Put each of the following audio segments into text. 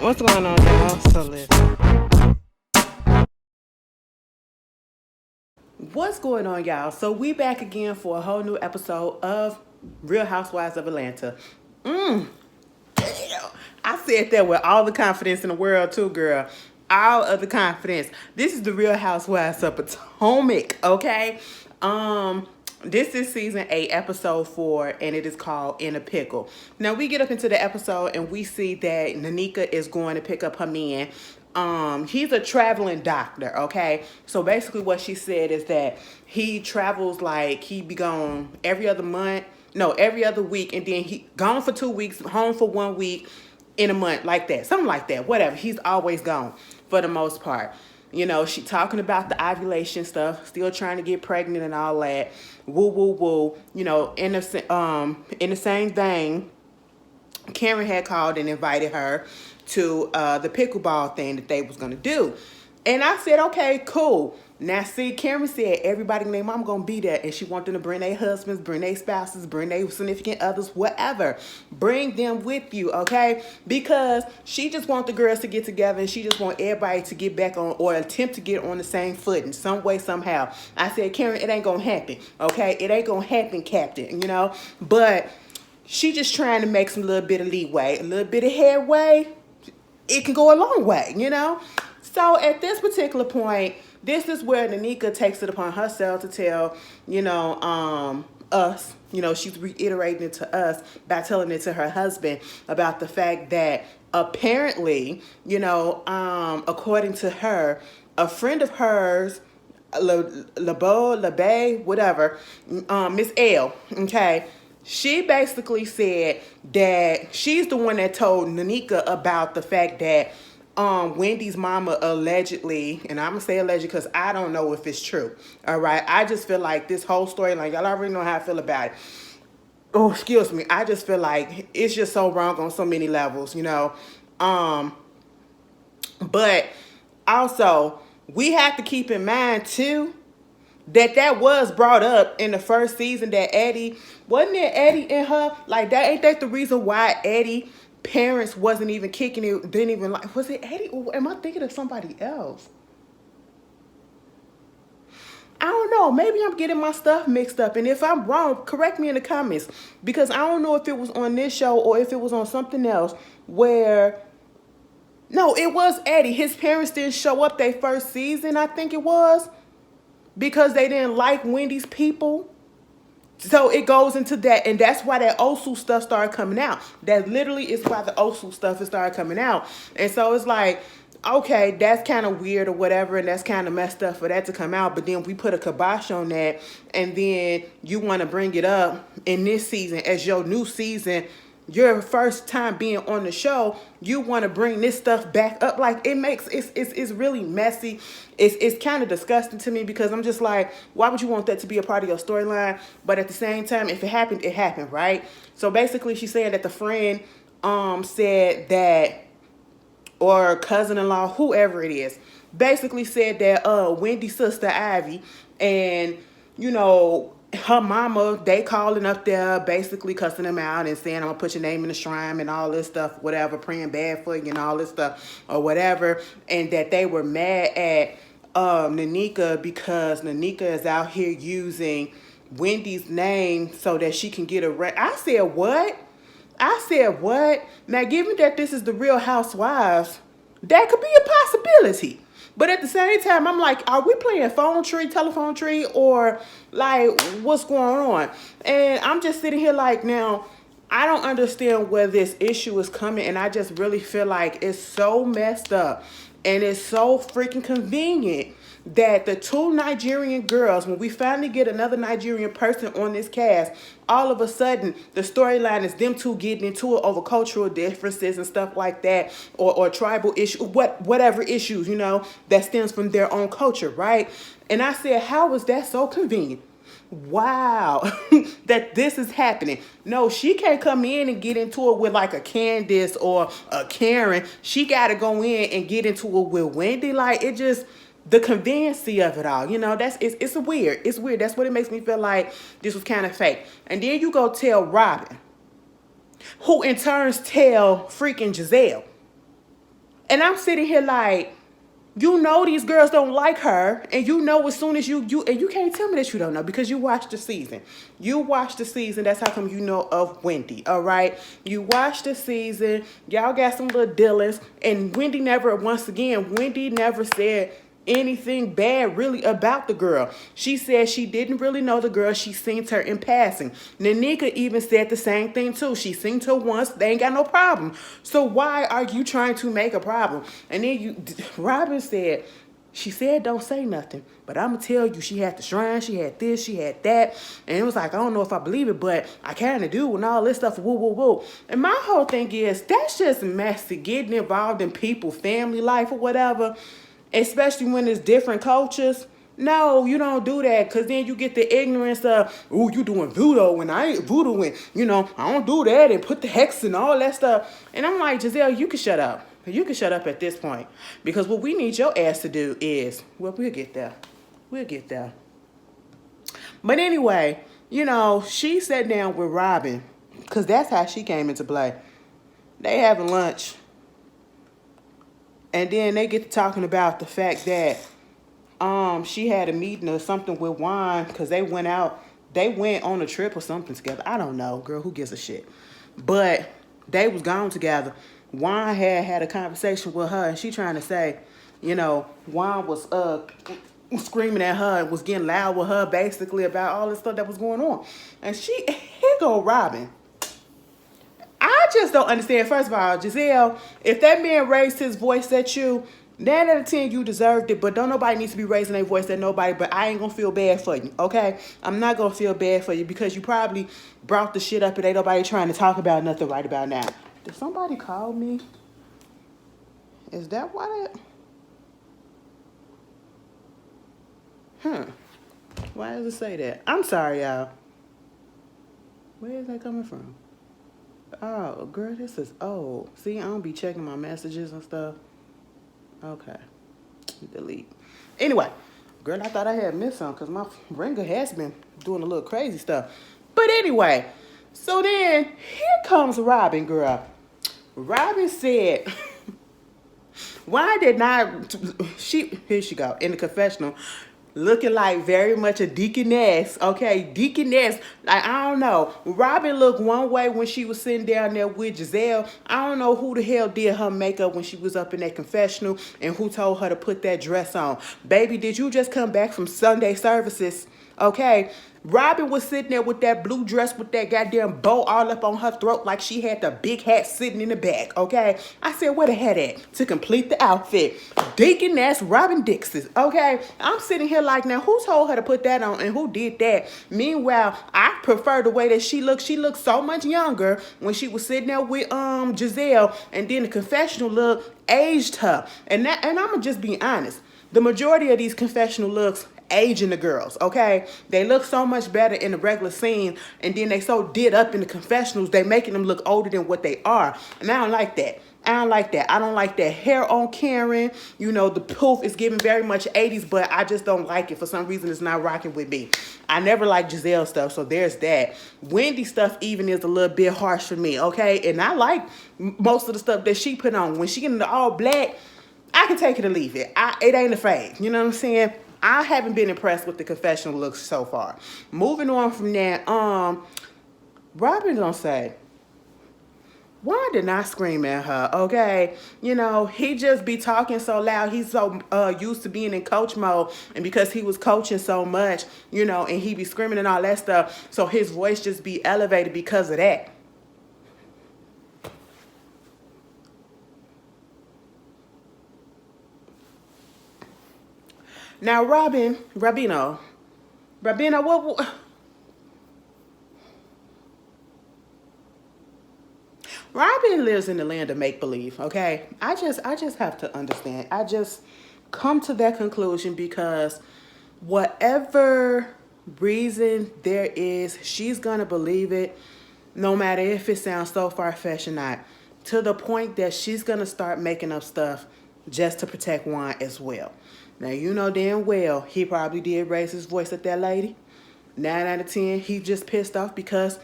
What's going on, y'all? So listen. What's going on, y'all? So we back again for a whole new episode of Real Housewives of Atlanta. I said that with all the confidence in the world too, girl. All of the confidence. This is the Real Housewives of Potomac, okay? This is season 8, episode 4, and it is called In a Pickle. Now we get up into the episode and we see that Nneka is going to pick up her man. He's a traveling doctor, okay? So basically what she said is that he travels like he be gone every other month, no, every other week, and then he gone for 2 weeks, home for 1 week in a month, like that, something like that, whatever. He's always gone for the most part. You know, she talking about the ovulation stuff, still trying to get pregnant and all that. Woo, woo, woo. You know, in the same vein, Karen had called and invited her to the pickleball thing that they was gonna do. And I said, okay, cool. Now see, Karen said everybody and their mom gonna be there, and she want them to bring their husbands, bring their spouses, bring their significant others, whatever. Bring them with you, okay? Because she just want the girls to get together, and she just want everybody to get back on or attempt to get on the same footing, some way, somehow. I said, Karen, it ain't gonna happen, okay? It ain't gonna happen, Captain, you know? But she just trying to make some little bit of leeway, a little bit of headway. It can go a long way, you know? So at this particular point, this is where Nneka takes it upon herself to tell, us, she's reiterating it to us by telling it to her husband about the fact that apparently, according to her, a friend of hers, LeBeau, whatever, Miss L, okay, she basically said that she's the one that told Nneka about the fact that Wendy's mama allegedly, and I'm gonna say alleged because I don't know if it's true. All right, I just feel like this whole storyline, y'all already know how I feel about it. Oh, excuse me. I just feel like it's just so wrong on so many levels, But also, we have to keep in mind too that was brought up in the first season that Eddie, wasn't it Eddie and her? Like that, ain't that the reason why Eddie parents wasn't even kicking it, didn't even like, was it Eddie or am I thinking of somebody else? I don't know. Maybe I'm getting my stuff mixed up. And if I'm wrong, correct me in the comments. Because I don't know if it was on this show or if it was on something else where, no, it was Eddie. His parents didn't show up their first season, I think it was, because they didn't like Wendy's people. So it goes into that, and that's why that Osu stuff started coming out. That literally is why the Osu stuff has started coming out. And so it's like, okay, that's kind of weird or whatever, and that's kind of messed up for that to come out. But then we put a kibosh on that, and then you want to bring it up in this season as your new season, your first time being on the show, you want to bring this stuff back up. Like it's really messy. It's kind of disgusting to me because I'm just like, why would you want that to be a part of your storyline? But at the same time, if it happened, right? So basically she's saying that the friend said that, or cousin-in-law, whoever it is, basically said that Wendy's sister Ivy and her mama, they calling up there basically cussing them out and saying, I'm gonna put your name in the shrine and all this stuff, whatever, praying bad for you and all this stuff or whatever, and that they were mad at Nneka because Nneka is out here using Wendy's name so that she can get a I said, what? I said, what? Now, given that this is the Real Housewives, that could be a possibility. But at the same time, I'm like, are we playing telephone tree, or like, what's going on? And I'm just sitting here like, now, I don't understand where this issue is coming, and I just really feel like it's so messed up, and it's so freaking convenient that the two Nigerian girls, when we finally get another Nigerian person on this cast, all of a sudden the storyline is them two getting into it over cultural differences and stuff like that, or tribal issues, whatever issues, that stems from their own culture, right? And I said, how is that so convenient? Wow, that this is happening. No, she can't come in and get into it with like a Candiace or a Karen. She got to go in and get into it with Wendy. Like, it just, the conveniency of it all, it's weird. It's weird. That's what it makes me feel like this was kind of fake. And then you go tell Robin, who in turns tell freaking Giselle. And I'm sitting here like, you know these girls don't like her, and you know as soon as you and you can't tell me that you don't know because you watched the season. You watched the season. That's how come you know of Wendy. All right, you watched the season. Y'all got some little dealings, and Wendy never. Once again, Wendy never said anything bad really about the girl. She said she didn't really know the girl. She seen her in passing. Nneka even said the same thing too. She seen her once. They ain't got no problem. So why are you trying to make a problem? And then Robin said, she said don't say nothing, but I'm gonna tell you she had the shrine, she had this, she had that, and it was like I don't know if I believe it, but I kind of do, and all this stuff, woo woo woo. And my whole thing is that's just messy, getting involved in people's family life or whatever. Especially when it's different cultures. No, you don't do that, because then you get the ignorance of, oh, you doing voodoo and I ain't voodooing. I don't do that and put the hex and all that stuff. And I'm like, Giselle, you can shut up. You can shut up at this point. Because what we need your ass to do is, well, we'll get there. We'll get there. But anyway, she sat down with Robin, because that's how she came into play. They having lunch. And then they get to talking about the fact that she had a meeting or something with Juan because they went on a trip or something together. I don't know, girl, who gives a shit? But they was gone together. Juan had a conversation with her, and she trying to say, Juan was screaming at her and was getting loud with her basically about all this stuff that was going on. And here go Robin. I just don't understand. First of all, Giselle, if that man raised his voice at you, 9 out of 10, you deserved it, but don't nobody needs to be raising their voice at nobody, but I ain't gonna feel bad for you, okay? I'm not gonna feel bad for you because you probably brought the shit up and ain't nobody trying to talk about nothing right about now. Did somebody call me? Is that what Why does it say that? I'm sorry, y'all. Where is that coming from? Oh, girl, this is old. See, I don't be checking my messages and stuff. Okay. Delete. Anyway, girl, I thought I had missed something because my ringer has been doing a little crazy stuff. But anyway, so then here comes Robin, girl. Robin said, why did not, here she go, in the confessional, looking like very much a deaconess, okay? Deaconess, like, I don't know. Robin looked one way when she was sitting down there with Giselle. I don't know who the hell did her makeup when she was up in that confessional and who told her to put that dress on. Baby, did you just come back from Sunday services, okay? Robin was sitting there with that blue dress with that goddamn bow all up on her throat like she had the big hat sitting in the back, okay? I said, where the hat at? To complete the outfit. Deaconess Robin Dixon, okay? I'm sitting here like, now who told her to put that on and who did that? Meanwhile, I prefer the way that she looked. She looked so much younger when she was sitting there with Giselle, and then the confessional look aged her. And I'm gonna just be honest. The majority of these confessional looks aging the girls, okay? They look so much better in the regular scene, and then they so did up in the confessionals, they making them look older than what they are. And I don't like that. I don't like that. I don't like that hair on Karen. The poof is giving very much 80s, but I just don't like it. For some reason, it's not rocking with me. I never liked Giselle stuff, so there's that. Wendy stuff even is a little bit harsh for me, okay? And I like most of the stuff that she put on. When she get into all black, I can take it or leave it. It ain't a fade. You know what I'm saying? I haven't been impressed with the confessional looks so far. Moving on from that, Robin gonna say, why did I scream at her? Okay, he just be talking so loud. He's so used to being in coach mode, and because he was coaching so much, and he be screaming and all that stuff, so his voice just be elevated because of that. Now, Rabino, what? Robin lives in the land of make-believe, okay? I just have to understand. I just come to that conclusion because whatever reason there is, she's going to believe it, no matter if it sounds so far-fetched or not, to the point that she's going to start making up stuff just to protect Juan as well. Now, you know damn well he probably did raise his voice at that lady. 9 out of 10, he just pissed off because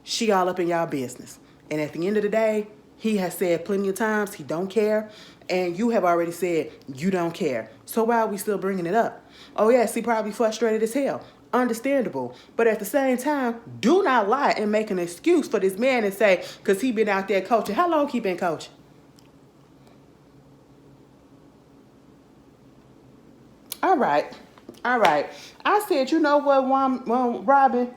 she all up in y'all business. And at the end of the day, He has said plenty of times he don't care, and you have already said you don't care. So why are we still bringing it up? Oh yes, he probably frustrated as hell. Understandable. But at the same time, do not lie and make an excuse for this man and say, because he been out there coaching. How long he been coaching? All right. All right. I said, you know what, Robin?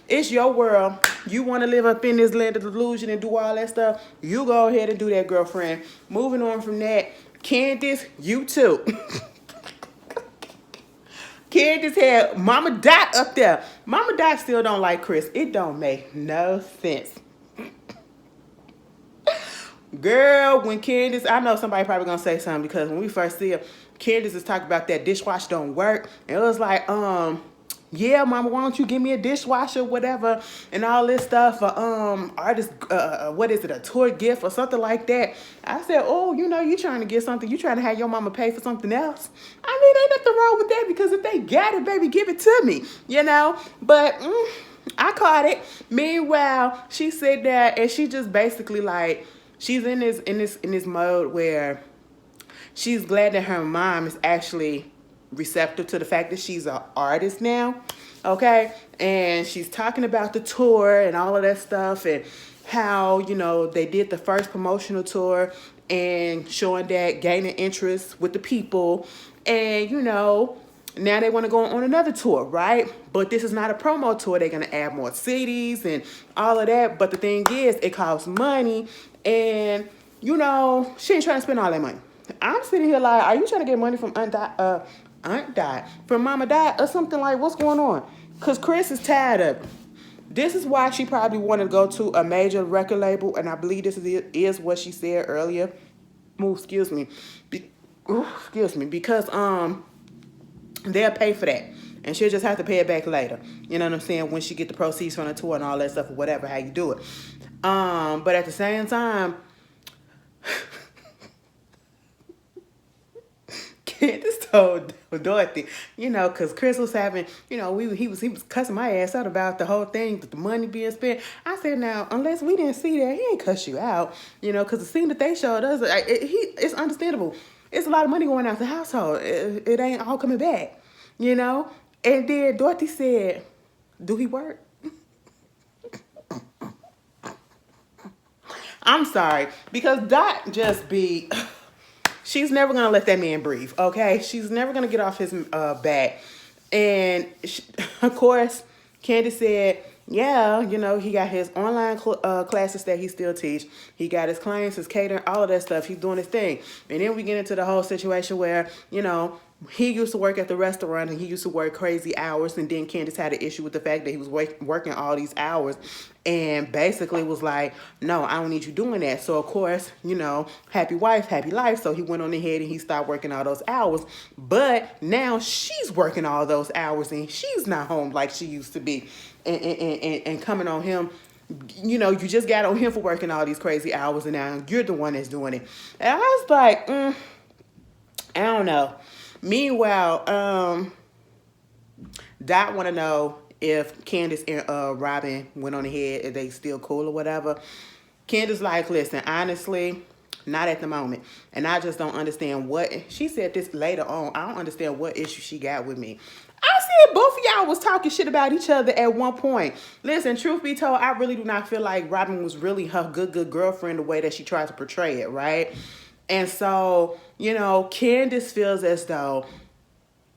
It's your world. You want to live up in this land of delusion and do all that stuff. You go ahead and do that, girlfriend. Moving on from that, Candiace, you too. Candiace had Mama Dot up there. Mama Dot still don't like Chris. It don't make no sense. Girl, when Candiace, I know somebody probably gonna say something because when we first see her, Candiace is talking about that dishwasher don't work. And it was like, yeah, mama, why don't you give me a dishwasher, whatever, and all this stuff, artist, what is it, a tour gift or something like that. I said, oh, you know, you trying to get something, you trying to have your mama pay for something else. I mean, ain't nothing wrong with that because if they got it, baby, give it to me, you know, but I caught it. Meanwhile, she said that, and she just basically like, she's in this mode where she's glad that her mom is actually receptive to the fact that she's an artist now, okay? And she's talking about the tour and all of that stuff and how, you know, they did the first promotional tour and showing that gaining interest with the people. And, you know, now they want to go on another tour, right? But this is not a promo tour. They're going to add more cities and all of that. But the thing is, it costs money. And, you know, she ain't trying to spend all that money. I'm sitting here like, are you trying to get money from Aunt Dot, from Mama Dot or something like, what's going on? Because Chris is tired of it. This is why she probably wanted to go to a major record label. And I believe this is what she said earlier. Excuse me. Because, they'll pay for that. And she'll just have to pay it back later. You know what I'm saying? When she get the proceeds from the tour and all that stuff or whatever, how you do it. But at the same time, Candiace told Dorothy, you know, because Chris was having, you know, he was cussing my ass out about the whole thing, the money being spent. I said, now, unless we didn't see that, he ain't cuss you out, you know, because the scene that they showed us, it's understandable. It's a lot of money going out the household. It ain't all coming back, you know. And then Dorothy said, do he work? I'm sorry, because Dot just be... She's never going to let that man breathe, okay? She's never going to get off his back. And, of course, Candiace said, yeah, you know, he got his online classes that he still teach. He got his clients, his catering, all of that stuff. He's doing his thing. And then we get into the whole situation where, you know, he used to work at the restaurant and he used to work crazy hours. And then Candiace had an issue with the fact that he was working all these hours and basically was like, no, I don't need you doing that. So, of course, you know, happy wife, happy life. So he went on ahead and he started working all those hours. But now she's working all those hours and she's not home like she used to be. And coming on him, you know, you just got on him for working all these crazy hours and now you're the one that's doing it. And I was like, I don't know. Meanwhile, Dot want to know if Candiace and Robin went on ahead, if they still cool or whatever. Candiace like, listen, honestly, not at the moment. And I just don't understand what, she said this later on, I don't understand what issue she got with me. I said both of y'all was talking shit about each other at one point. Listen, truth be told, I really do not feel like Robin was really her good girlfriend the way that she tried to portray it, right? And so, you know, Candiace feels as though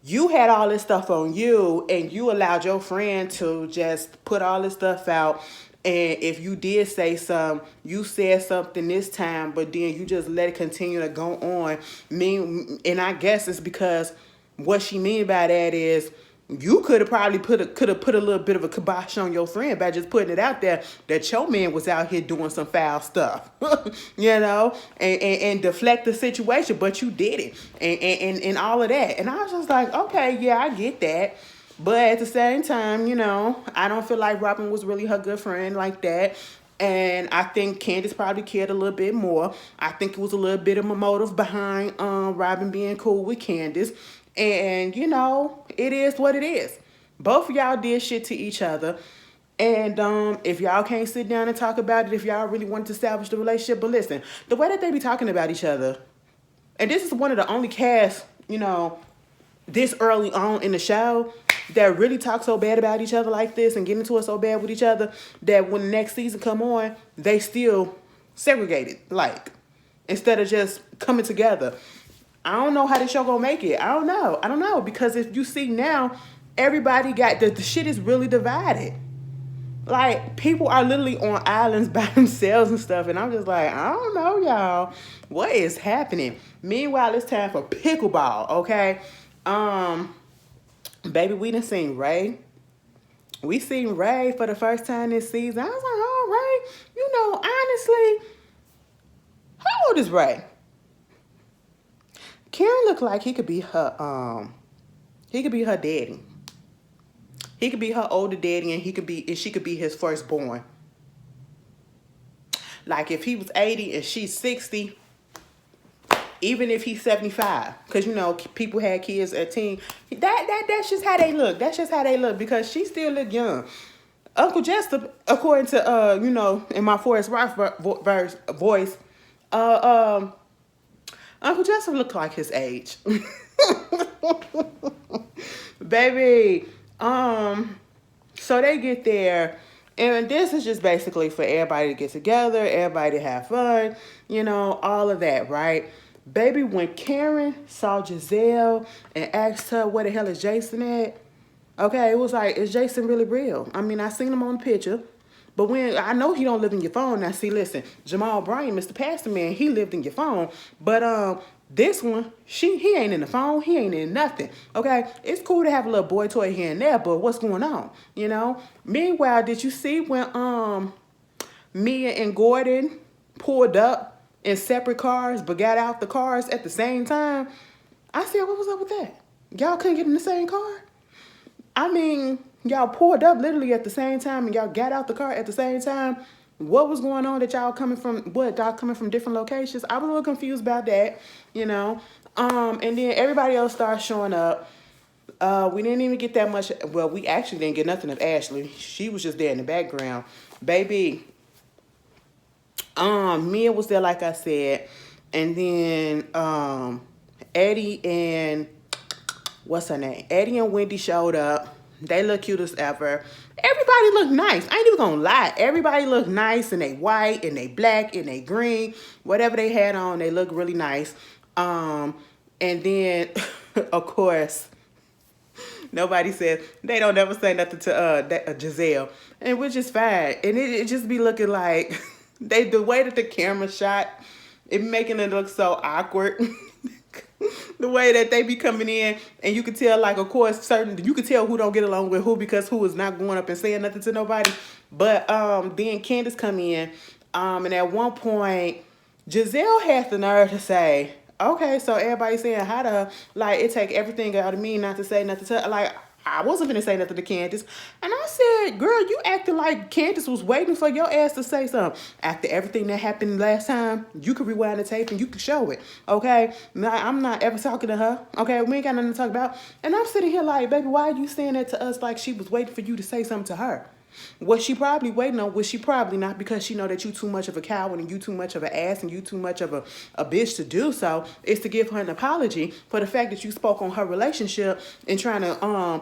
you had all this stuff on you and you allowed your friend to just put all this stuff out. And if you did say something, you said something this time, but then you just let it continue to go on. And I guess it's because what she mean by that is you could have probably put a little bit of a kibosh on your friend by just putting it out there that your man was out here doing some foul stuff, you know, and deflect the situation, but you did it and all of that. And I was just like, okay, yeah, I get that. But at the same time, you know, I don't feel like Robin was really her good friend like that. And I think Candiace probably cared a little bit more. I think it was a little bit of a motive behind Robin being cool with Candiace. And, you know, it is what it is. Both of y'all did shit to each other. And if y'all can't sit down and talk about it, if y'all really want to salvage the relationship, but listen, the way that they be talking about each other, and this is one of the only casts, this early on in the show that really talk so bad about each other like this and get into it so bad with each other that when the next season come on, they still segregated, like, instead of just coming together. I don't know how this show gonna make it. I don't know. Because if you see now, everybody got, the shit is really divided. Like, people are literally on islands by themselves and stuff. And I'm just like, I don't know, y'all. What is happening? Meanwhile, it's time for pickleball, okay? Baby, we done seen Ray. We seen Ray for the first time this season. I was like, oh, Ray, honestly, how old is Ray? Karen looked like he could be her daddy. He could be her older daddy, and she could be his firstborn. Like, if he was 80 and she's 60, even if he's 75, because people had kids at teen. That's just how they look. That's just how they look, because she still look young. Uncle Jester, according to in my Forrest Rock voice, Uncle Jester looked like his age. Baby. So they get there, and this is just basically for everybody to get together, everybody to have fun, all of that, right? Baby, when Karen saw Giselle and asked her where the hell is Jason at, okay, it was like, is Jason really real? I mean, I seen him on the picture, but when I know he don't live in your phone. Now, see, listen, Jamal Bryan, Mr. Pastor Man, he lived in your phone, but this one, he ain't in the phone. He ain't in nothing. Okay, it's cool to have a little boy toy here and there, but what's going on? Meanwhile, did you see when Mia and Gordon pulled up in separate cars but got out the cars at the same time? I said, what was up with that? Y'all couldn't get in the same car? I mean, y'all pulled up literally at the same time and y'all got out the car at the same time. What was going on that y'all coming from different locations? I was a little confused about that, and then everybody else started showing up. We didn't even get that much. Well, we actually didn't get nothing of Ashley. She was just there in the background. Baby, Mia was there, like I said, and then Eddie and what's her name? Eddie and Wendy showed up. They look cute as ever. Everybody looked nice. I ain't even gonna lie. Everybody looked nice, and they white, and they black, and they green. Whatever they had on, they look really nice. And then, of course, nobody said, they don't ever say nothing to Giselle. And which is fine. And it just be looking like, the way that the camera shot, it making it look so awkward. The way that they be coming in, and you could tell, like, of course, you could tell who don't get along with who, because who is not going up and saying nothing to nobody. But then Candiace come in, and at one point, Giselle has the nerve to say, okay, so everybody saying hi to her, like, it take everything out of me not to say nothing to her. Like, I wasn't going to say nothing to Candiace. And I said, girl, you acting like Candiace was waiting for your ass to say something. After everything that happened last time, you could rewind the tape and you could show it, okay? Now, I'm not ever talking to her, okay? We ain't got nothing to talk about. And I'm sitting here like, baby, why are you saying that to us like she was waiting for you to say something to her? What she probably waiting on, was she probably not, because she know that you too much of a coward and you too much of an ass and you too much of a bitch to do so, is to give her an apology for the fact that you spoke on her relationship and trying to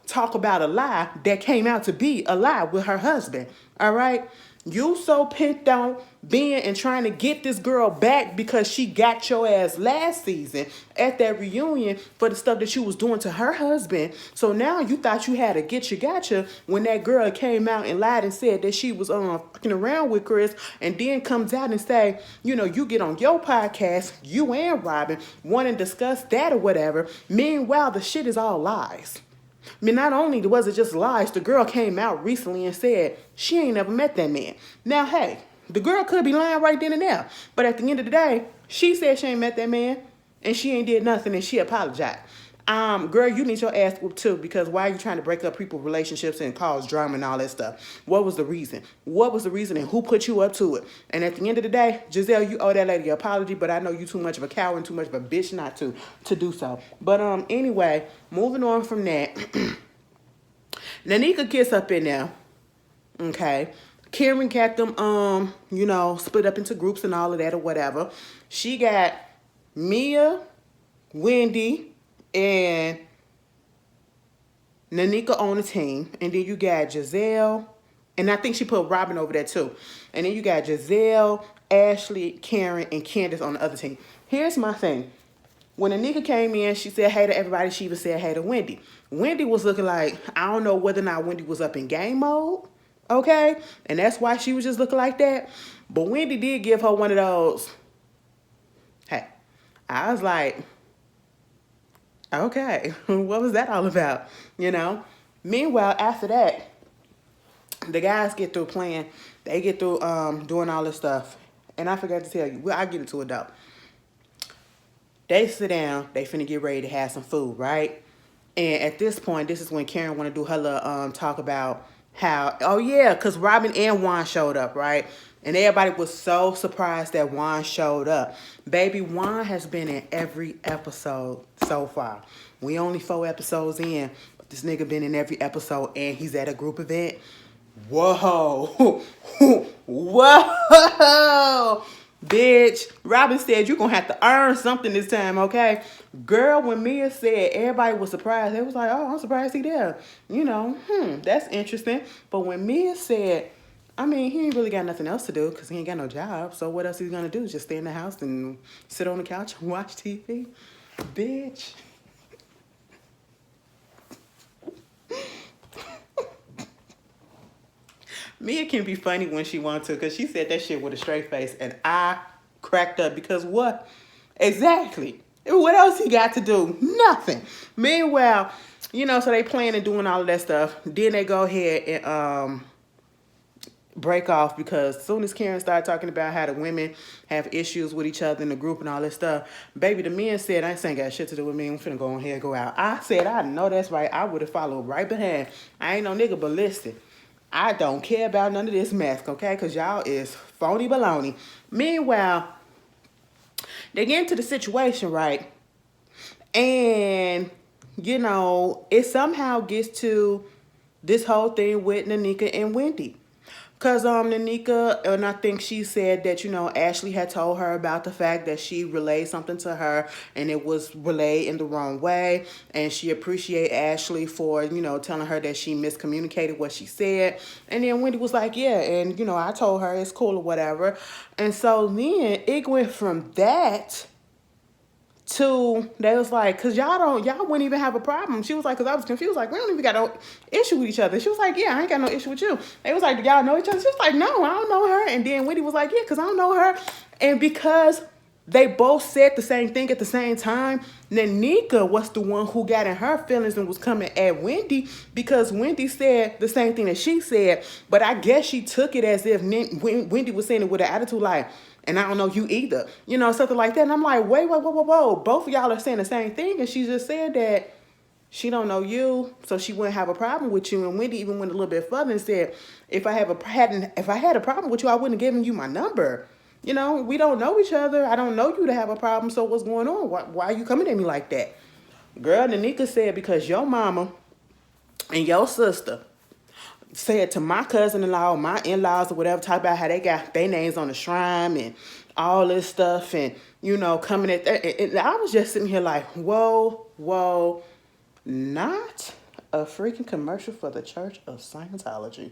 talk about a lie that came out to be a lie with her husband. All right? You so pent on being and trying to get this girl back because she got your ass last season at that reunion for the stuff that you was doing to her husband. So now you thought you had a gotcha when that girl came out and lied and said that she was fucking around with Chris, and then comes out and say, you get on your podcast, you and Robin want to discuss that or whatever. Meanwhile, the shit is all lies. I mean, not only was it just lies, the girl came out recently and said she ain't never met that man. Now, hey, the girl could be lying right then and there, but at the end of the day, she said she ain't met that man, and she ain't did nothing, and she apologized. Girl, you need your ass whooped too, because why are you trying to break up people's relationships and cause drama and all that stuff? What was the reason? What was the reason, and who put you up to it? And at the end of the day, Giselle, you owe that lady an apology, but I know you too much of a coward and too much of a bitch not to do so. But anyway, moving on from that, Nneka gets up in there, Okay. Karen got them, split up into groups and all of that or whatever. She got Mia, Wendy, and Nneka on the team. And then you got Giselle. And I think she put Robin over there too. And then you got Giselle, Ashley, Karen, and Candiace on the other team. Here's my thing. When Nneka came in, she said hey to everybody. She even said hey to Wendy. Wendy was looking like, I don't know whether or not Wendy was up in game mode. Okay? And that's why she was just looking like that. But Wendy did give her one of those. Hey, I was like, okay, what was that all about? Meanwhile, after that, the guys get through playing. They get through doing all this stuff. And I forgot to tell you. Well, I'll get into it though. They sit down. They finna get ready to have some food, right? And at this point, this is when Karen want to do her little talk about how, oh yeah, because Robin and Juan showed up, right? And everybody was so surprised that Juan showed up. Baby, Juan has been in every episode so far. We only 4 episodes in, but this nigga been in every episode and he's at a group event. Whoa. Whoa. Bitch, Robin said you're going to have to earn something this time, okay? Girl, when Mia said everybody was surprised, they was like, oh, I'm surprised he there. That's interesting. But when Mia said, I mean, he ain't really got nothing else to do because he ain't got no job. So what else he's going to do? Just stay in the house and sit on the couch and watch TV? Bitch. Mia can be funny when she wants to because she said that shit with a straight face and I cracked up because what? Exactly. What else he got to do? Nothing. Meanwhile, so they playing and doing all of that stuff. Then they go ahead and break off because as soon as Karen started talking about how the women have issues with each other in the group and all this stuff, baby, the men said, I ain't got shit to do with me. I'm finna go ahead and go out. I said, I know that's right. I would have followed right behind. I ain't no nigga, but listen. I don't care about none of this mess, okay? Because y'all is phony baloney. Meanwhile, they get into the situation, right? And, it somehow gets to this whole thing with Nneka and Wendy. Because Nneka, and I think she said that, Ashley had told her about the fact that she relayed something to her and it was relayed in the wrong way. And she appreciated Ashley for, telling her that she miscommunicated what she said. And then Wendy was like, yeah, and, I told her it's cool or whatever. And so then it went from that to, they was like, because y'all wouldn't even have a problem. She was like, because I was confused, like, we don't even got no issue with each other. She was like, yeah, I ain't got no issue with you. They was like, do y'all know each other? She was like, no, I don't know her. And then Wendy was like, yeah, because I don't know her. And because they both said the same thing at the same time, Nneka was the one who got in her feelings and was coming at Wendy because Wendy said the same thing that she said. But I guess she took it as if Wendy was saying it with an attitude like, and I don't know you either. Something like that. And I'm like, whoa. Both of y'all are saying the same thing. And she just said that she don't know you, so she wouldn't have a problem with you. And Wendy even went a little bit further and said, if I had a problem with you, I wouldn't have given you my number. We don't know each other. I don't know you to have a problem. So what's going on? Why are you coming at me like that? Girl, Nneka said, because your mama and your sister said to my cousin-in-law, my in-laws or whatever, talk about how they got their names on the shrine and all this stuff and, coming at that. And I was just sitting here like, whoa, not a freaking commercial for the Church of Scientology.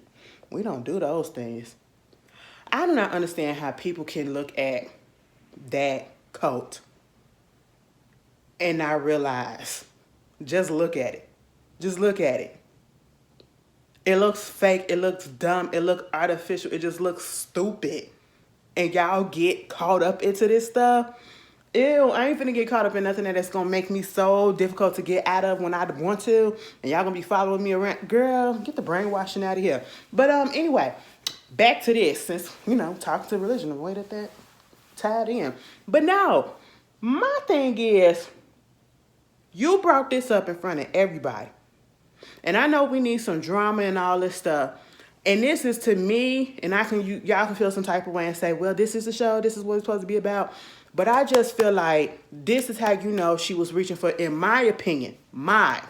We don't do those things. I do not understand how people can look at that cult and not realize, just look at it. Just look at it. It looks fake. It looks dumb. It looks artificial. It just looks stupid. And y'all get caught up into this stuff. Ew, I ain't finna get caught up in nothing that's gonna make me so difficult to get out of when I want to. And y'all gonna be following me around. Girl, get the brainwashing out of here. But anyway, back to this. Since, talking to religion, the way that tied in. But no, my thing is, you brought this up in front of everybody. And I know we need some drama and all this stuff. And this is to me, and y'all can feel some type of way and say, well, this is the show. This is what it's supposed to be about. But I just feel like this is how she was reaching for, in my opinion, I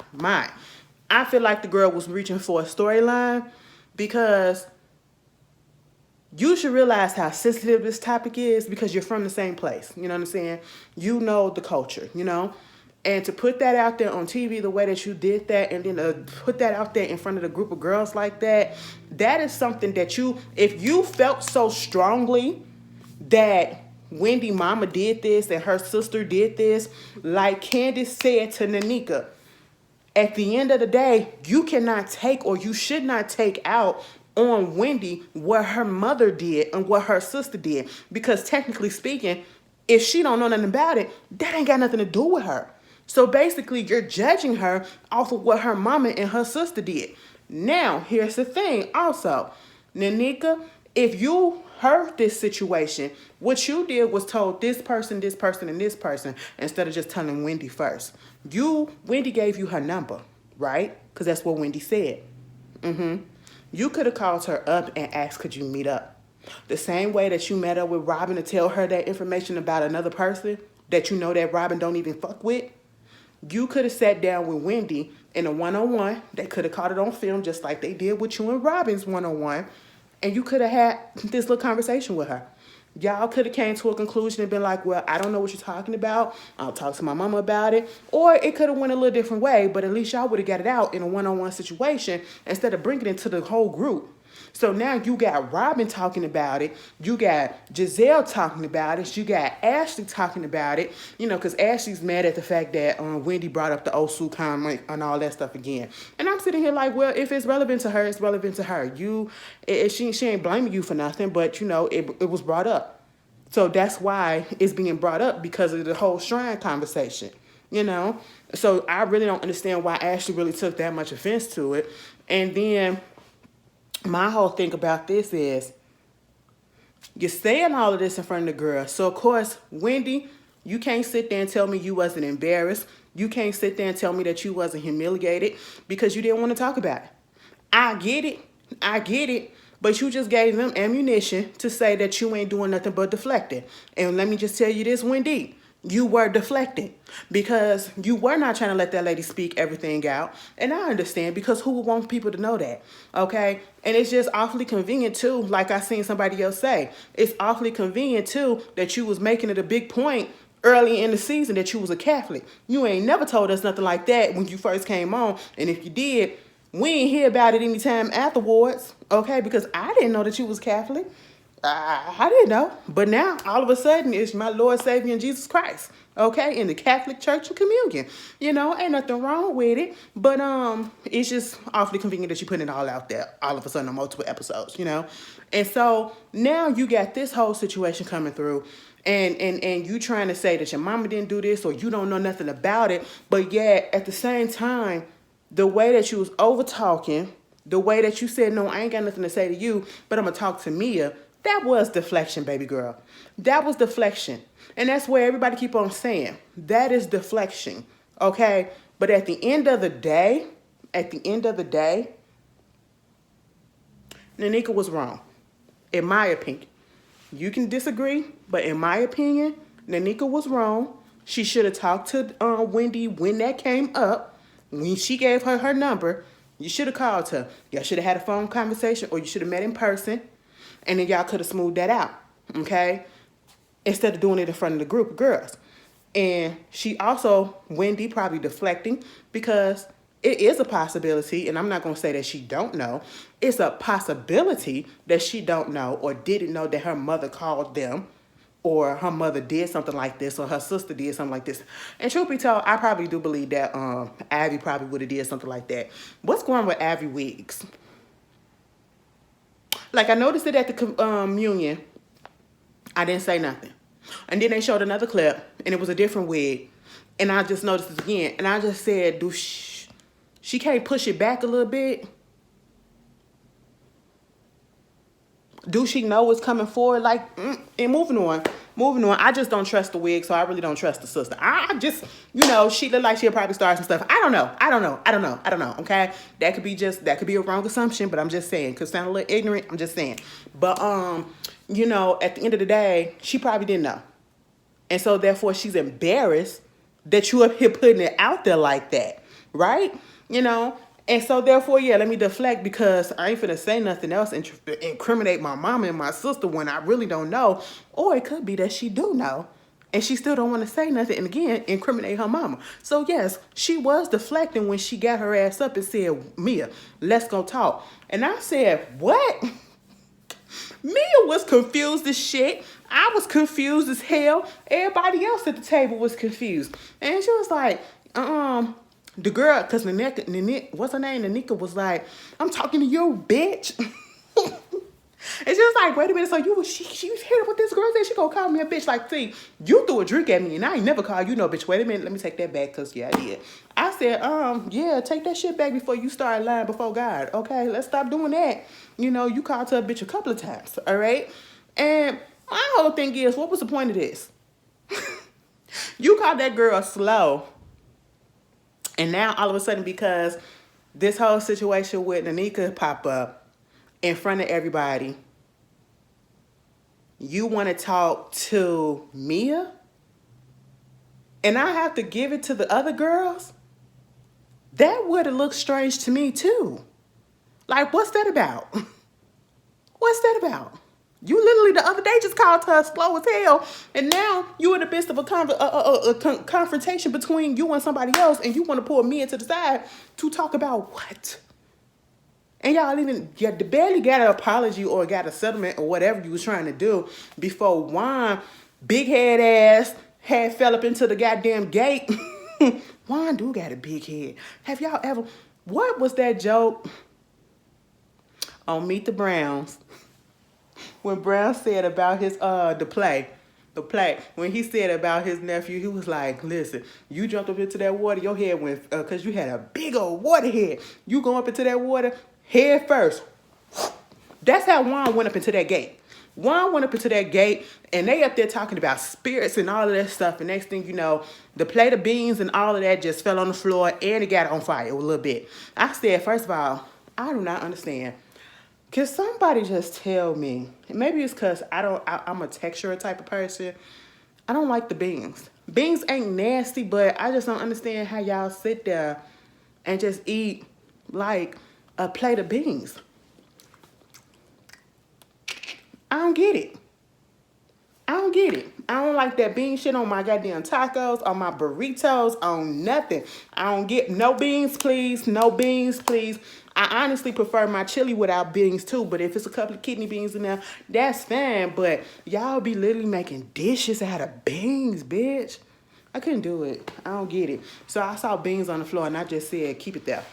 feel like the girl was reaching for a storyline because you should realize how sensitive this topic is because you're from the same place. You know what I'm saying? You know the culture, you know? And to put that out there on TV the way that you did that, and then put that out there in front of a group of girls like that, that is something that if you felt so strongly that Wendy mama did this and her sister did this, like Candiace said to Nneka, at the end of the day, you cannot take, or you should not take out on Wendy what her mother did and what her sister did. Because technically speaking, if she don't know nothing about it, that ain't got nothing to do with her. So basically, you're judging her off of what her mama and her sister did. Now, here's the thing also. Nneka, if you heard this situation, what you did was told this person, and this person, instead of just telling Wendy first. Wendy gave you her number, right? Because that's what Wendy said. You could have called her up and asked, could you meet up? The same way that you met up with Robin to tell her that information about another person that you know that Robin don't even fuck with. You could have sat down with Wendy in a one-on-one. They could have caught it on film just like they did with you and Robin's one-on-one. And you could have had this little conversation with her. Y'all could have came to a conclusion and been like, well, I don't know what you're talking about. I'll talk to my mama about it. Or it could have went a little different way, but at least y'all would have got it out in a one-on-one situation instead of bringing it to the whole group. So now you got Robin talking about it. You got Giselle talking about it. You got Ashley talking about it. You know, because Ashley's mad at the fact that Wendy brought up the Osu comment and all that stuff again. And I'm sitting here like, well, if it's relevant to her, it's relevant to her. She ain't blaming you for nothing, but, you know, it was brought up. So that's why it's being brought up, because of the whole shrine conversation, you know. So I really don't understand why Ashley really took that much offense to it. And then my whole thing about this is, you're saying all of this in front of the girl. So, of course, Wendy, you can't sit there and tell me you wasn't embarrassed. You can't sit there and tell me that you wasn't humiliated because you didn't want to talk about it. I get it. But you just gave them ammunition to say that you ain't doing nothing but deflecting. And let me just tell you this, Wendy. You were deflecting because you were not trying to let that lady speak everything out. And I understand, because who would want people to know that? Okay. And it's just awfully convenient too. Like I seen somebody else say, it's awfully convenient too that you was making it a big point early in the season that you was a Catholic. You ain't never told us nothing like that when you first came on. And if you did, we ain't hear about it anytime afterwards. Okay. Because I didn't know that you was Catholic. I didn't know, but now all of a sudden it's my Lord, Savior, and Jesus Christ, okay, in the Catholic Church and Communion. You know, ain't nothing wrong with it, but it's just awfully convenient that you put it all out there all of a sudden on multiple episodes, you know. And so now you got this whole situation coming through, and you trying to say that your mama didn't do this or you don't know nothing about it, but yet at the same time, the way that you was over talking, the way that you said, no, I ain't got nothing to say to you, but I'm gonna talk to Mia. That was deflection, baby girl. That was deflection. And that's where everybody keep on saying, that is deflection, okay? But at the end of the day, Nneka was wrong, in my opinion. You can disagree, but in my opinion, Nneka was wrong. She should have talked to Wendy when that came up. When she gave her number, you should have called her. Y'all should have had a phone conversation, or you should have met in person. And then y'all could have smoothed that out, okay? Instead of doing it in front of the group of girls. And she also, Wendy, probably deflecting because it is a possibility, and I'm not going to say that she don't know. It's a possibility that she don't know or didn't know that her mother called them, or her mother did something like this, or her sister did something like this. And truth be told, I probably do believe that Abby probably would have did something like that. What's going on with Abby wigs? Like, I noticed it at the communion. I didn't say nothing. And then they showed another clip, and it was a different wig. And I just noticed it again. And I just said, she can't push it back a little bit? Do she know it's coming forward? Like, and moving on. I just don't trust the wig, so I really don't trust the sister. I just, you know, she look like she'll probably start some stuff. I don't know, okay? That could be a wrong assumption, but I'm just saying, because sound a little ignorant, I'm just saying. But, you know, at the end of the day, she probably didn't know. And so, therefore, she's embarrassed that you up here putting it out there like that, right? You know? And so therefore, yeah, let me deflect because I ain't finna say nothing else and incriminate my mama and my sister when I really don't know. Or it could be that she do know. And she still don't want to say nothing and again incriminate her mama. So yes, she was deflecting when she got her ass up and said, Mia, let's go talk. And I said, what? Mia was confused as shit. I was confused as hell. Everybody else at the table was confused. And she was like, the girl, because Nneka, what's her name? Nneka was like, I'm talking to you, bitch. And she was like, wait a minute, so she was hearing what this girl said. She gonna call me a bitch. Like, see, you threw a drink at me and I ain't never called you no bitch. Wait a minute, let me take that back, because yeah, I did. I said, yeah, take that shit back before you start lying before God. Okay, let's stop doing that. You know, you called her a bitch a couple of times, all right? And my whole thing is, what was the point of this? You called that girl slow. And now all of a sudden, because this whole situation with Nneka pop up in front of everybody, you want to talk to Mia? And I have to give it to the other girls? That would have looked strange to me too. Like, what's that about? What's that about? You literally the other day just called her slow as hell, and now you in the midst of a confrontation between you and somebody else, and you want to pull Mia to the side to talk about what? And y'all barely got an apology or got a settlement or whatever you was trying to do before Juan, big head ass, had fell up into the goddamn gate. Juan do got a big head. Have y'all ever, what was that joke on Meet the Browns when Brown said about his, the play, when he said about his nephew, he was like, listen, you jumped up into that water, your head went, because you had a big old water head. You go up into that water, head first. That's how Juan went up into that gate. Juan went up into that gate, and they up there talking about spirits and all of that stuff, and next thing you know, the plate of beans and all of that just fell on the floor, and it got on fire a little bit. I said, first of all, I do not understand. Can somebody just tell me, maybe it's because I'm a texture type of person, I don't like the beans. Beans ain't nasty, but I just don't understand how y'all sit there and just eat like a plate of beans. I don't get it. I don't get it. I don't like that bean shit on my goddamn tacos, on my burritos, on nothing. I don't get no beans, please. No beans, please. I honestly prefer my chili without beans too, but if it's a couple of kidney beans in there, that's fine. But y'all be literally making dishes out of beans, bitch. I couldn't do it. I don't get it. So I saw beans on the floor and I just said, keep it there.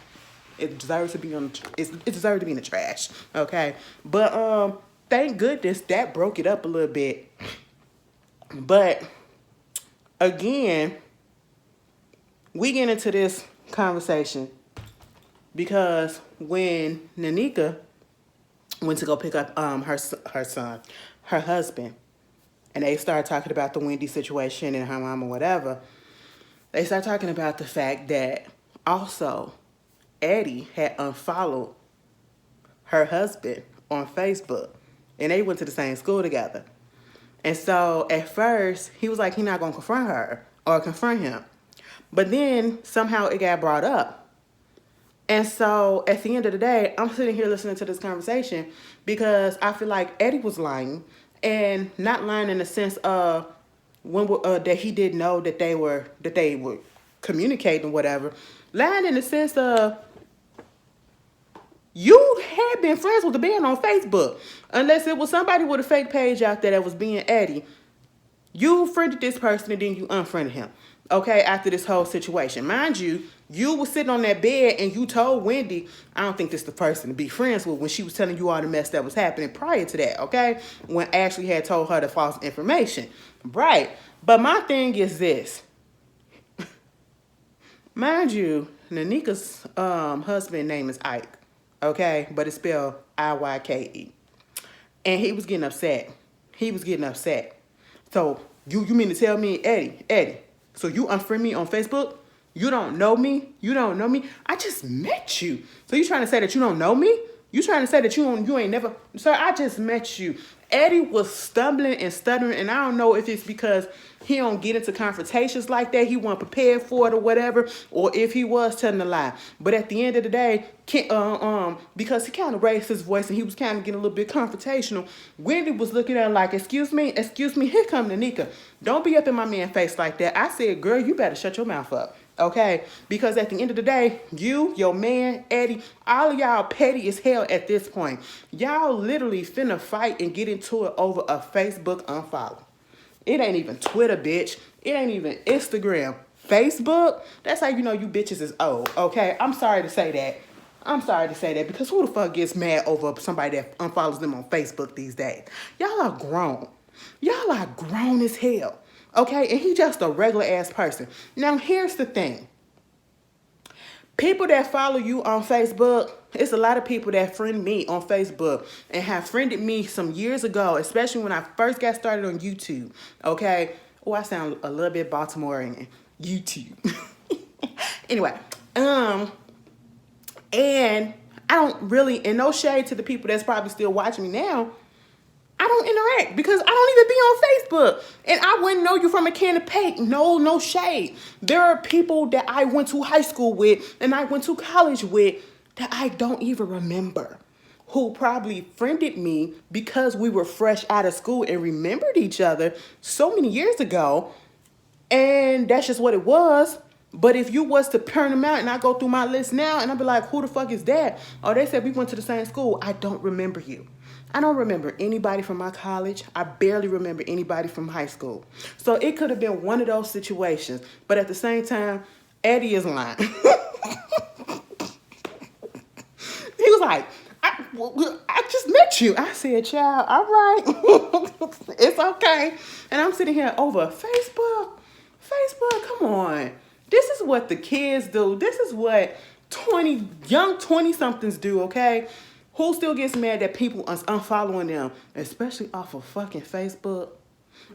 It deserves to be it deserves to be in the trash. Okay. But thank goodness that broke it up a little bit. But again, we get into this conversation because when Nneka went to go pick up her husband, and they started talking about the Wendy situation and her mom or whatever, they started talking about the fact that also Eddie had unfollowed her husband on Facebook, and they went to the same school together. And so at first, he was like, he's not going to confront her or confront him. But then somehow it got brought up. And so at the end of the day, I'm sitting here listening to this conversation because I feel like Eddie was lying, and not lying in the sense of that he didn't know that they were communicating or whatever. Lying in the sense of you had been friends with the man on Facebook. Unless it was somebody with a fake page out there that was being Eddie. You friended this person and then you unfriended him. Okay, after this whole situation. Mind you, you were sitting on that bed and you told Wendy, I don't think this is the person to be friends with, when she was telling you all the mess that was happening prior to that, okay? When Ashley had told her the false information. Right. But my thing is this. Mind you, Nneka's husband's name is Ike. Okay, but it's spelled Iyke. And he was getting upset. So you mean to tell me, Eddie, so you unfriend me on Facebook? You don't know me? I just met you. So you trying to say that you don't know me? You trying to say that you ain't never, sir, I just met you. Eddie was stumbling and stuttering, and I don't know if it's because he don't get into confrontations like that, he wasn't prepared for it or whatever, or if he was telling a lie. But at the end of the day, because he kind of raised his voice and he was kind of getting a little bit confrontational, Wendy was looking at him like, excuse me, here come Nneka. Don't be up in my man's face like that. I said, girl, you better shut your mouth up. Okay, because at the end of the day, you, your man, Eddie, all of y'all petty as hell at this point. Y'all literally finna fight and get into it over a Facebook unfollow. It ain't even Twitter, bitch. It ain't even Instagram. Facebook? That's how you know you bitches is old, okay? I'm sorry to say that. Because who the fuck gets mad over somebody that unfollows them on Facebook these days? Y'all are grown. Y'all are grown as hell. Okay, and he just a regular ass person. Now, here's the thing. People that follow you on Facebook, it's a lot of people that friend me on Facebook and have friended me some years ago, especially when I first got started on YouTube. Okay? Oh, I sound a little bit Baltimorean. YouTube. Anyway, and I don't really, and no shade to the people that's probably still watching me now, I don't interact because I don't even be on Facebook. And I wouldn't know you from a can of paint. No shade. There are people that I went to high school with and I went to college with that I don't even remember, who probably friended me because we were fresh out of school and remembered each other so many years ago. And that's just what it was. But if you was to turn them out and I go through my list now and I'd be like, who the fuck is that? Oh, they said we went to the same school. I don't remember you. I don't remember anybody from my college. I barely remember anybody from high school. So it could have been one of those situations. But at the same time, Eddie is lying. He was like, I just met you. I said, child, all right. It's okay. And I'm sitting here over Facebook. Facebook, come on. This is what the kids do. This is what young 20-somethings do, okay? Who still gets mad that people are unfollowing them, especially off of fucking Facebook?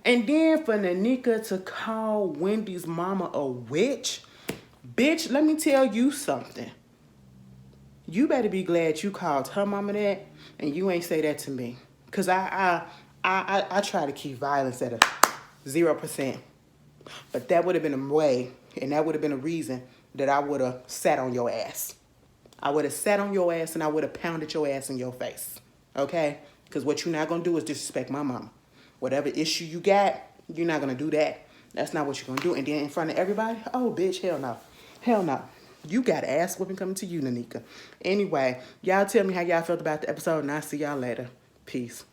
And then for Nneka to call Wendy's mama a witch, bitch, let me tell you something. You better be glad you called her mama that and you ain't say that to me. Because I try to keep violence at a 0%. But that would have been a way, and that would have been a reason that I would have sat on your ass. I would have sat on your ass and I would have pounded your ass in your face. Okay? Because what you're not going to do is disrespect my mama. Whatever issue you got, you're not going to do that. That's not what you're going to do. And then in front of everybody, oh, bitch, hell no. Hell no. You got ass whooping coming to you, Nneka. Anyway, y'all tell me how y'all felt about the episode, and I'll see y'all later. Peace.